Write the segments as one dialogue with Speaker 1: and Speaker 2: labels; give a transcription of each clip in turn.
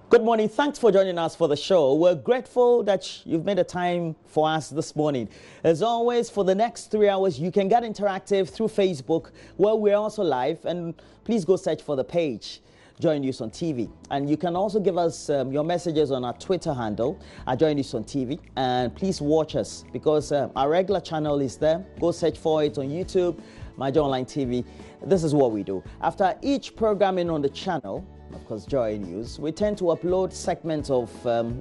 Speaker 1: Good morning. Thanks for joining us for the show. We're grateful that you've made a time for us this morning. As always, for the next 3 hours, you can get interactive through Facebook, where we're also live. And please go search for the page, JoyNews on TV. And you can also give us your messages on our Twitter handle, JoyNews on TV. And please watch us because our regular channel is there. Go search for it on YouTube, My Joy Online TV. This is what we do. After each programming on the channel, of course, Joy News, we tend to upload segments of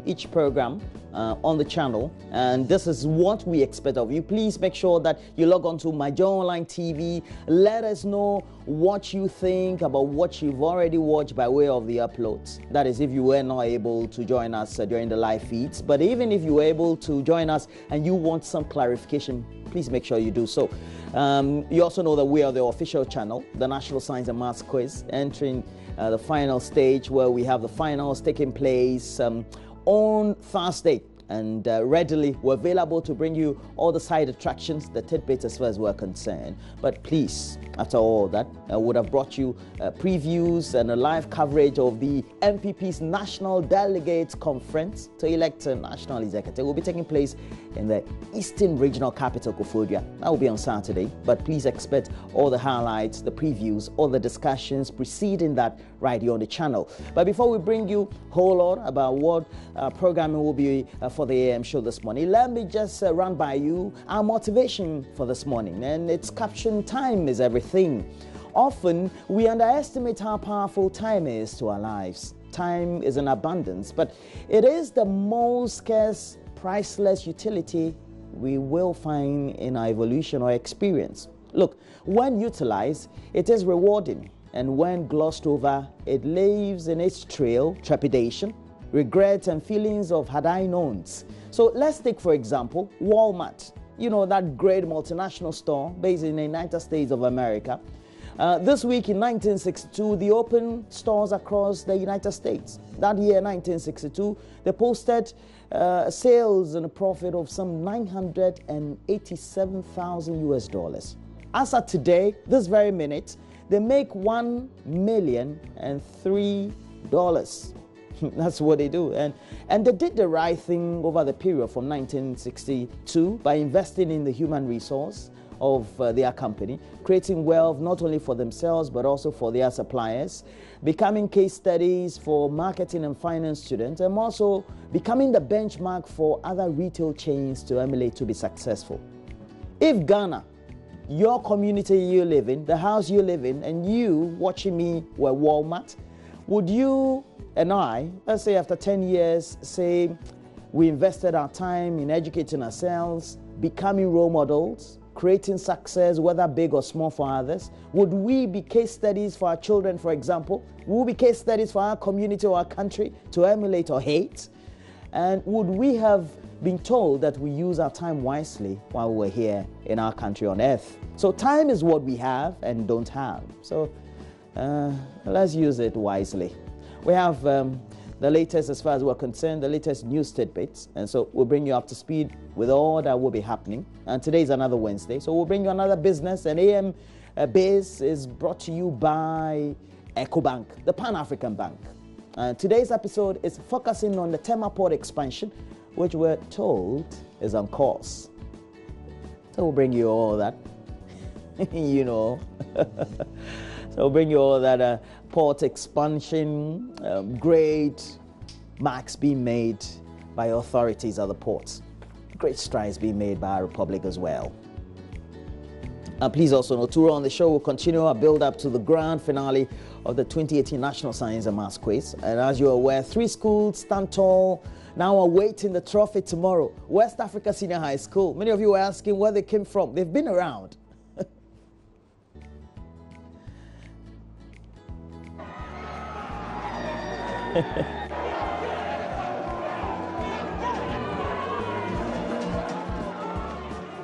Speaker 1: each program on the channel, and this is what we expect of you. Please make sure that you log on to My Joy Online TV. Let us know what you think about what you've already watched by way of the uploads. That is, if you were not able to join us during the live feeds, but even if you were able to join us and you want some clarification, please make sure you do so. You also know that we are the official channel, the National Science and Maths Quiz, entering the final stage where we have the finals taking place on Thursday. And readily, we're available to bring you all the side attractions, the tidbits as far as we're concerned. But please, after all that, I would have brought you previews and a live coverage of the MPP's National Delegates Conference to elect a national executive. It will be taking place in the Eastern Regional Capital, Koforidua. That will be on Saturday. But please expect all the highlights, the previews, all the discussions preceding that right here on the channel. But before we bring you a whole lot about what programming will be for the AM show this morning, let me just run by you our motivation for this morning. And it's captioned "Time is Everything." Often we underestimate how powerful time is to our lives. Time is in abundance, but it is the most scarce, priceless utility we will find in our evolution or experience. Look, when utilized, it is rewarding, and when glossed over, it leaves in its trail trepidation, regrets, and feelings of had I knowns. So let's take, for example, Walmart. You know, that great multinational store based in the United States of America. This week in 1962, they opened stores across the United States. That year, 1962, they posted sales and a profit of some $987,000 US. As of today, this very minute, they make $1,003,000. That's what they do. And they did the right thing over the period from 1962 by investing in the human resource of their company, creating wealth not only for themselves but also for their suppliers, becoming case studies for marketing and finance students, and also becoming the benchmark for other retail chains to emulate to be successful. If Ghana, your community you live in, the house you live in, and you watching me were Walmart, would you and I, let's say after 10 years, say we invested our time in educating ourselves, becoming role models, creating success, whether big or small, for others? Would we be case studies for our children, for example? Would we be case studies for our community or our country to emulate or hate? And would we have been told that we use our time wisely while we're here in our country on earth? So time is what we have and don't have. So let's use it wisely. We have the latest, as far as we're concerned, the latest news tidbits. And so we'll bring you up to speed with all that will be happening. And today is another Wednesday. So we'll bring you another business. And AM Biz is brought to you by EcoBank, the Pan-African Bank. Today's episode is focusing on the Tema Port expansion, which we're told is on course. So we'll bring you all that, you know. So we'll bring you all that port expansion, great marks being made by authorities at the ports. Great strides being made by our republic as well. And please also know, tomorrow on the show, we'll continue our build-up to the grand finale of the 2018 National Science and Maths Quiz. And as you're aware, 3 schools stand tall, now awaiting the trophy tomorrow. West Africa Senior High School. Many of you were asking where they came from. They've been around.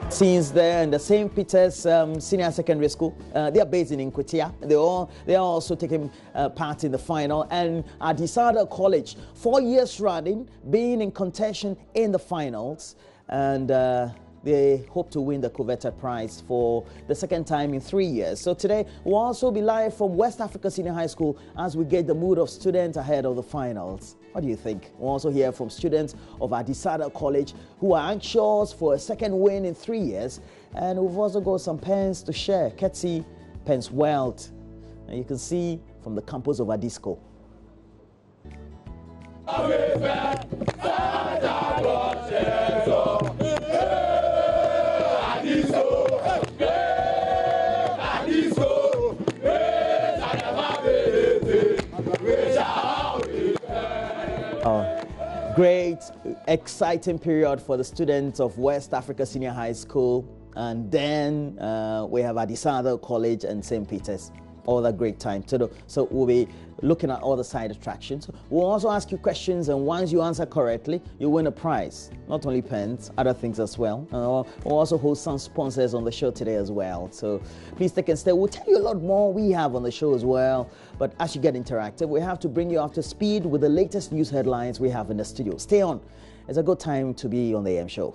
Speaker 1: Scenes there in the St. Peter's Senior Secondary School. They are based in Nkotia. They are also taking part in the final. And at Disada College, 4 years running, being in contention in the finals. And They hope to win the coveted prize for the second time in 3 years. So today, we'll also be live from West Africa Senior High School as we get the mood of students ahead of the finals. What do you think? We'll also hear from students of Adisada College who are anxious for a second win in 3 years. And we've also got some pens to share, courtesy Pens Wealth. And you can see from the campus of Adisco. Great, exciting period for the students of West Africa Senior High School. And then we have Adisada College and St. Peter's. All that great time. So we'll be looking at all the side attractions. We'll also ask you questions, and once you answer correctly, you win a prize. Not only pens, other things as well. We'll also host some sponsors on the show today as well. So please take and stay. We'll tell you a lot more we have on the show as well. But as you get interactive, we have to bring you up to speed with the latest news headlines we have in the studio. Stay on. It's a good time to be on the AM show.